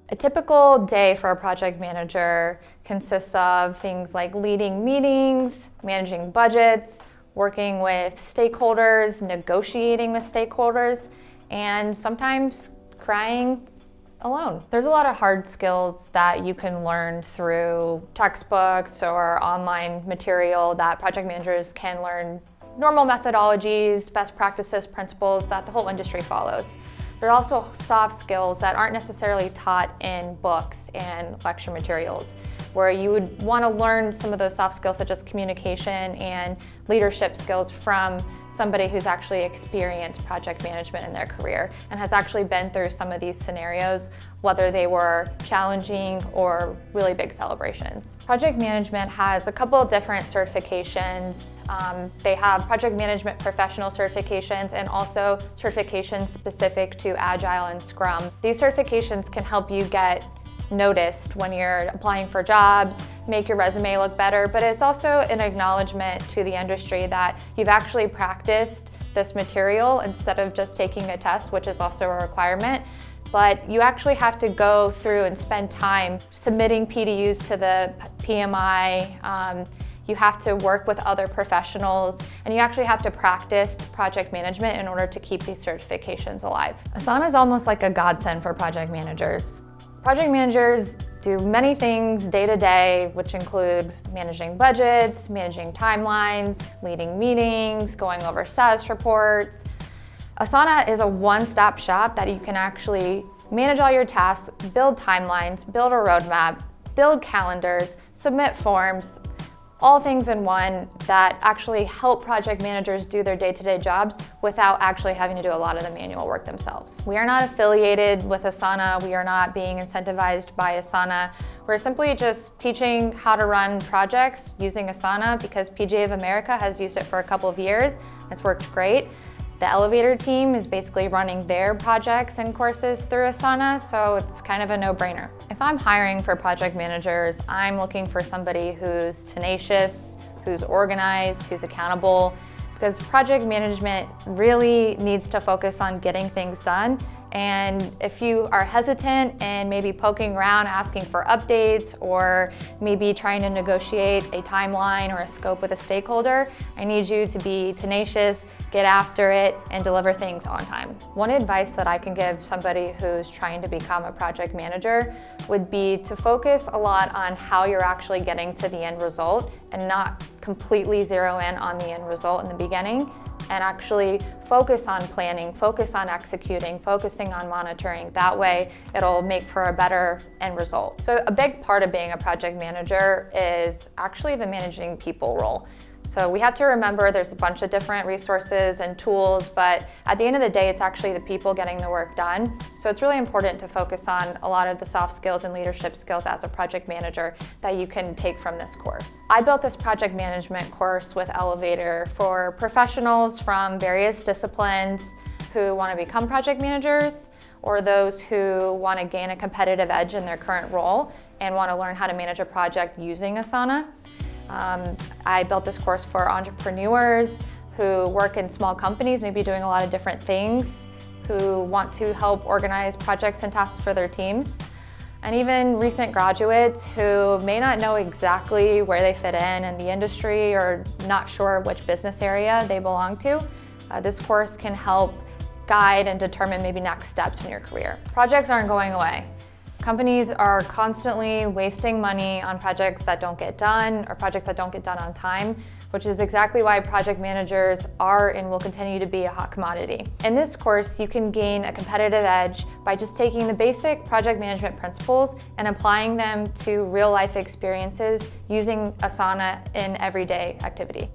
A typical day for a project manager consists of things like leading meetings, managing budgets, working with stakeholders, negotiating with stakeholders, and sometimes crying alone. There's a lot of hard skills that you can learn through textbooks or online material that project managers can learn normal methodologies, best practices, principles that the whole industry follows. There are also soft skills that aren't necessarily taught in books and lecture materials, where you would want to learn some of those soft skills such as communication and leadership skills from somebody who's actually experienced project management in their career and has actually been through some of these scenarios, whether they were challenging or really big celebrations. Project management has a couple of different certifications. They have project management professional certifications and also certifications specific to Agile and Scrum. These certifications can help you get noticed when you're applying for jobs, make your resume look better, but it's also an acknowledgement to the industry that you've actually practiced this material instead of just taking a test, which is also a requirement. But you actually have to go through and spend time submitting PDUs to the PMI. You have to work with other professionals, and you actually have to practice project management in order to keep these certifications alive. Asana is almost like a godsend for project managers. Project managers do many things day to day, which include managing budgets, managing timelines, leading meetings, going over status reports. Asana is a one-stop shop that you can actually manage all your tasks, build timelines, build a roadmap, build calendars, submit forms, all things in one that actually help project managers do their day-to-day jobs without actually having to do a lot of the manual work themselves. We are not affiliated with Asana. We are not being incentivized by Asana. We're simply just teaching how to run projects using Asana because PGA of America has used it for a couple of years. It's worked great. The Elevator team is basically running their projects and courses through Asana, so it's kind of a no-brainer. If I'm hiring for project managers, I'm looking for somebody who's tenacious, who's organized, who's accountable, because project management really needs to focus on getting things done. And if you are hesitant and maybe poking around asking for updates or maybe trying to negotiate a timeline or a scope with a stakeholder, I need you to be tenacious, get after it, and deliver things on time. One advice that I can give somebody who's trying to become a project manager would be to focus a lot on how you're actually getting to the end result and not completely zero in on the end result in the beginning, and actually focus on planning, focus on executing, focusing on monitoring. That way, it'll make for a better end result. So a big part of being a project manager is actually the managing people role. So we have to remember there's a bunch of different resources and tools, but at the end of the day, it's actually the people getting the work done. So it's really important to focus on a lot of the soft skills and leadership skills as a project manager that you can take from this course. I built this project management course with Elevator for professionals from various disciplines who want to become project managers, or those who want to gain a competitive edge in their current role and want to learn how to manage a project using Asana. I built this course for entrepreneurs who work in small companies, maybe doing a lot of different things, who want to help organize projects and tasks for their teams, and even recent graduates who may not know exactly where they fit in the industry or not sure which business area they belong to. This course can help guide and determine maybe next steps in your career. Projects aren't going away. Companies are constantly wasting money on projects that don't get done or projects that don't get done on time, which is exactly why project managers are and will continue to be a hot commodity. In this course, you can gain a competitive edge by just taking the basic project management principles and applying them to real-life experiences using Asana in everyday activity.